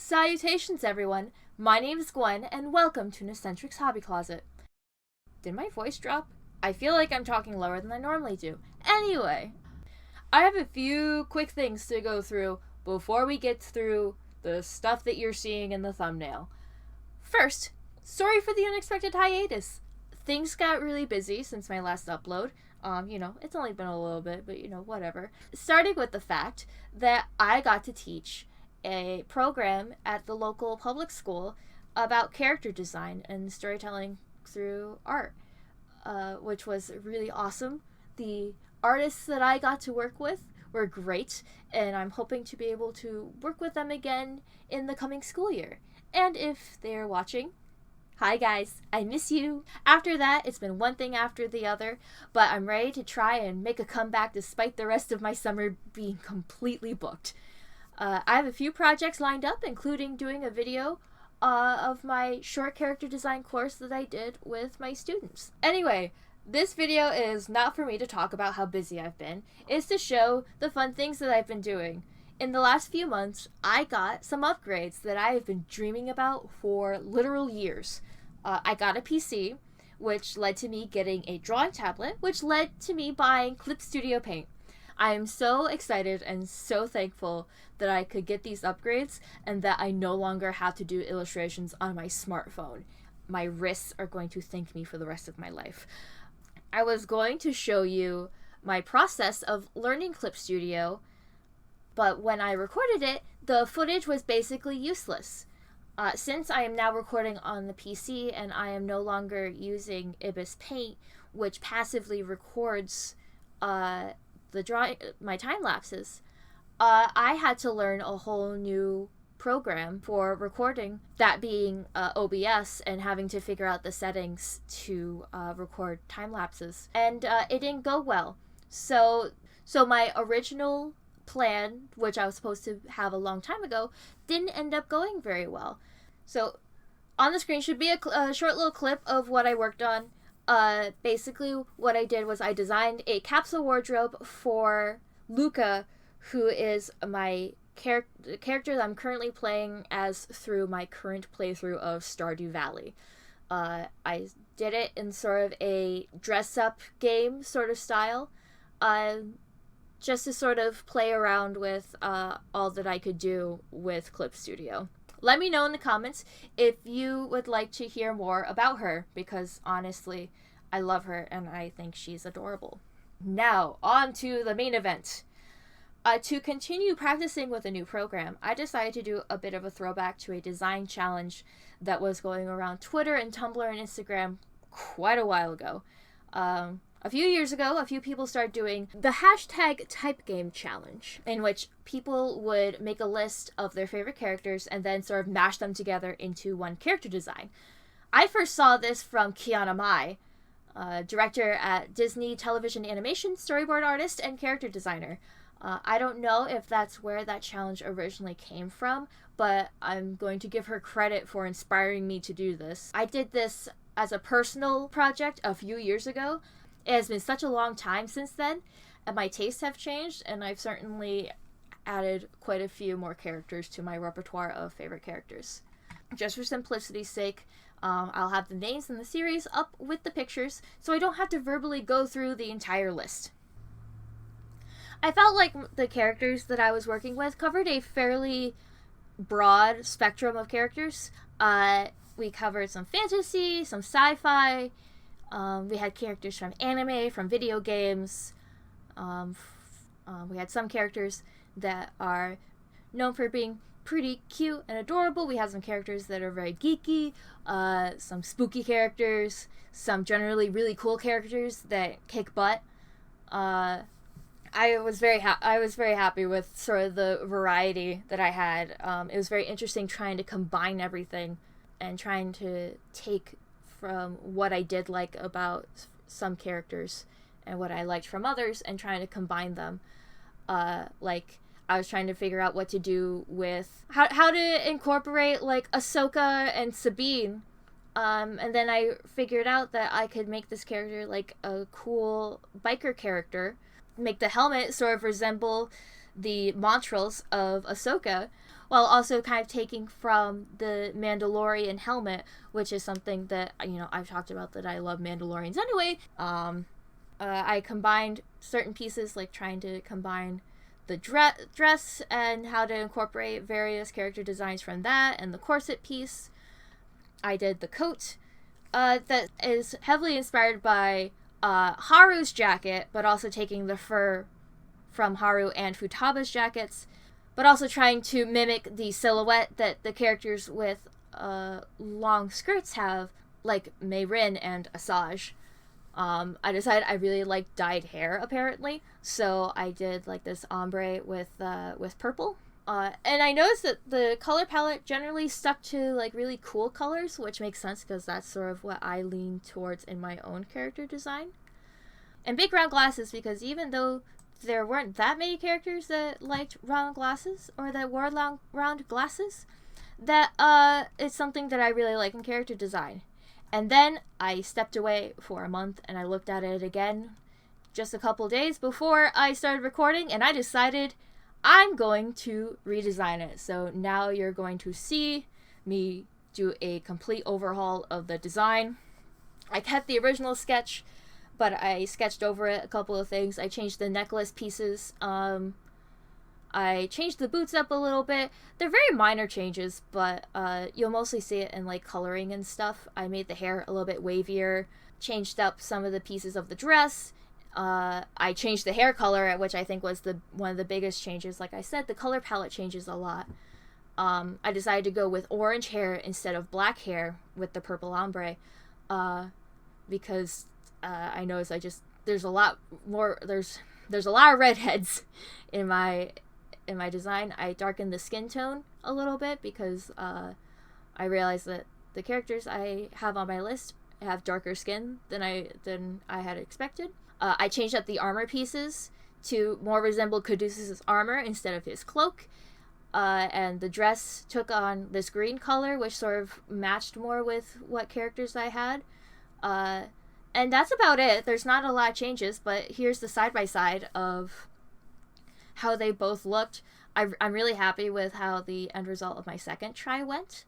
Salutations, everyone. My name is Gwen, and welcome to Necentric's Hobby Closet. Did my voice drop? I feel like I'm talking lower than I normally do. Anyway, I have a few quick things to go through before we get through the stuff that you're seeing in the thumbnail. First, sorry for the unexpected hiatus. Things got really busy since my last upload. It's only been a little bit, but whatever. Starting with the fact that I got to teach a program at the local public school about character design and storytelling through art, which was really awesome. The artists that I got to work with were great, and I'm hoping to be able to work with them again in the coming school year. And if they're watching, hi guys, I miss you. After that, it's been one thing after the other, but I'm ready to try and make a comeback despite the rest of my summer being completely booked. I have a few projects lined up, including doing a video of my short character design course that I did with my students. Anyway, this video is not for me to talk about how busy I've been. It's to show the fun things that I've been doing. In the last few months, I got some upgrades that I have been dreaming about for literal years. I got a PC, which led to me getting a drawing tablet, which led to me buying Clip Studio Paint. I am so excited and so thankful that I could get these upgrades and that I no longer have to do illustrations on my smartphone. My wrists are going to thank me for the rest of my life. I was going to show you my process of learning Clip Studio, but when I recorded it, the footage was basically useless. Since I am now recording on the PC and I am no longer using Ibis Paint, which passively records my time lapses, I had to learn a whole new program for recording, that being OBS, and having to figure out the settings to record time lapses. And it didn't go well. So my original plan, which I was supposed to have a long time ago, didn't end up going very well. So on the screen should be a short little clip of what I worked on. Basically what I did was I designed a capsule wardrobe for Luca, who is my character that I'm currently playing as through my current playthrough of Stardew Valley. I did it in sort of a dress-up game sort of style, just to sort of play around with all that I could do with Clip Studio. Let me know in the comments if you would like to hear more about her, because honestly, I love her and I think she's adorable. Now, on to the main event. To continue practicing with a new program, I decided to do a bit of a throwback to a design challenge that was going around Twitter and Tumblr and Instagram quite a while ago. A few years ago, a few people started doing the hashtag type game challenge, in which people would make a list of their favorite characters and then sort of mash them together into one character design. I first saw this from Kiana Mai, director at Disney Television Animation, storyboard artist, and character designer. I don't know if that's where that challenge originally came from, but I'm going to give her credit for inspiring me to do this. I did this as a personal project a few years ago. It has been such a long time since then, and my tastes have changed, and I've certainly added quite a few more characters to my repertoire of favorite characters. Just for simplicity's sake, I'll have the names in the series up with the pictures, so I don't have to verbally go through the entire list. I felt like the characters that I was working with covered a fairly broad spectrum of characters. We covered some fantasy, some sci-fi. We had characters from anime, from video games. We had some characters that are known for being pretty cute and adorable. We had some characters that are very geeky, some spooky characters, some generally really cool characters that kick butt. I was very happy with sort of the variety that I had. It was very interesting trying to combine everything and trying to take from what I did like about some characters and what I liked from others and trying to combine them. Like, I was trying to figure out what to do with how to incorporate like Ahsoka and Sabine. And then I figured out that I could make this character like a cool biker character, make the helmet sort of resemble the montrals of Ahsoka, while also kind of taking from the Mandalorian helmet, which is something that, I've talked about, that I love Mandalorians anyway. I combined certain pieces, like trying to combine the dress and how to incorporate various character designs from that, and the corset piece. I did the coat that is heavily inspired by Haru's jacket, but also taking the fur from Haru and Futaba's jackets, but also trying to mimic the silhouette that the characters with long skirts have, like Mei-Rin and Asajj. I decided I really like dyed hair, apparently, so I did like this ombre with purple. And I noticed that the color palette generally stuck to like really cool colors, which makes sense because that's sort of what I lean towards in my own character design. And big round glasses, because even though there weren't that many characters that liked round glasses or that wore round glasses, that it's something that I really like in character design. And then I stepped away for a month and I looked at it again just a couple days before I started recording, and I decided I'm going to redesign it. So now you're going to see me do a complete overhaul of the design. I kept the original sketch, but I sketched over it a couple of things. I changed the necklace pieces. I changed the boots up a little bit. They're very minor changes, but you'll mostly see it in like coloring and stuff. I made the hair a little bit wavier, changed up some of the pieces of the dress. I changed the hair color, which I think was one of the biggest changes. Like I said, the color palette changes a lot. I decided to go with orange hair instead of black hair with the purple ombre, because I noticed there's a lot of redheads in my design. I darkened the skin tone a little bit because I realized that the characters I have on my list have darker skin than I had expected. I changed up the armor pieces to more resemble Caduceus' armor instead of his cloak. And the dress took on this green color, which sort of matched more with what characters I had. And that's about it. There's not a lot of changes, but here's the side-by-side of how they both looked. I'm really happy with how the end result of my second try went.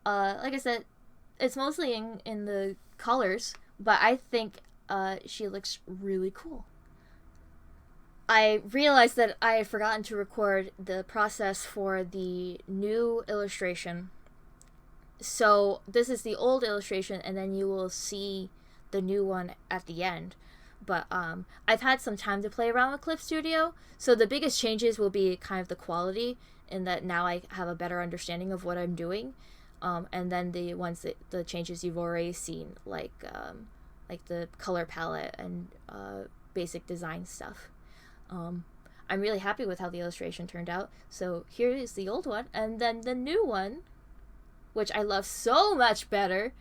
Like I said, it's mostly in the colors, but I think she looks really cool. I realized that I had forgotten to record the process for the new illustration. So this is the old illustration, and then you will see the new one at the end. But I've had some time to play around with Clip Studio, so the biggest changes will be kind of the quality, in that now I have a better understanding of what I'm doing. And then the changes you've already seen, like the color palette and basic design stuff. I'm really happy with how the illustration turned out. So here is the old one, and then the new one, which I love so much better,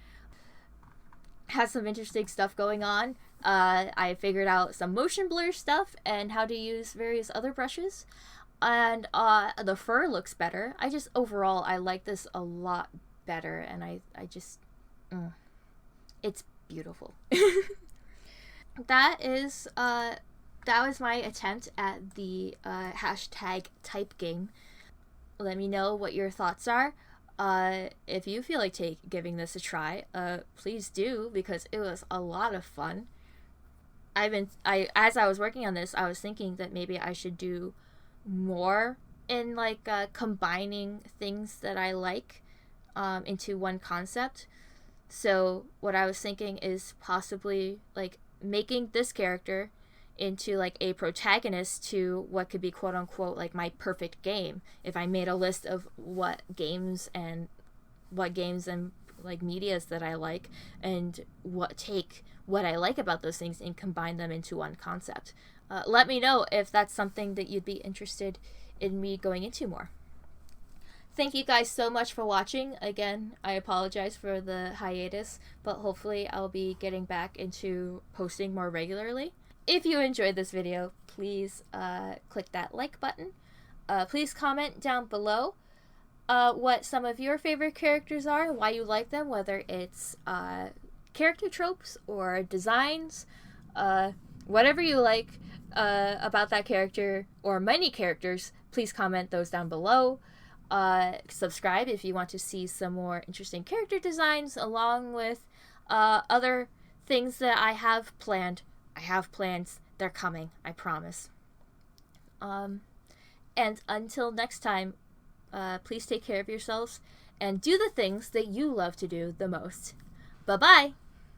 has some interesting stuff going on. I figured out some motion blur stuff and how to use various other brushes. And the fur looks better. Overall, I like this a lot better, and I just... it's beautiful. That was my attempt at the hashtag type game. Let me know what your thoughts are. If you feel like giving this a try, please do, because it was a lot of fun. As I was working on this, I was thinking that maybe I should do more in like combining things that I like into one concept. So what I was thinking is possibly like making this character into like a protagonist to what could be quote unquote like my perfect game. If I made a list of what games and like medias that I like, and what I like about those things and combine them into one concept. Let me know if that's something that you'd be interested in me going into more. Thank you guys so much for watching. Again, I apologize for the hiatus, but hopefully I'll be getting back into posting more regularly. If you enjoyed this video, please click that like button. Please comment down below what some of your favorite characters are, why you like them, whether it's character tropes or designs, whatever you like about that character or many characters, please comment those down below. Subscribe if you want to see some more interesting character designs, along with other things that I have planned. I have plans. They're coming. I promise. And until next time, please take care of yourselves and do the things that you love to do the most. Bye-bye!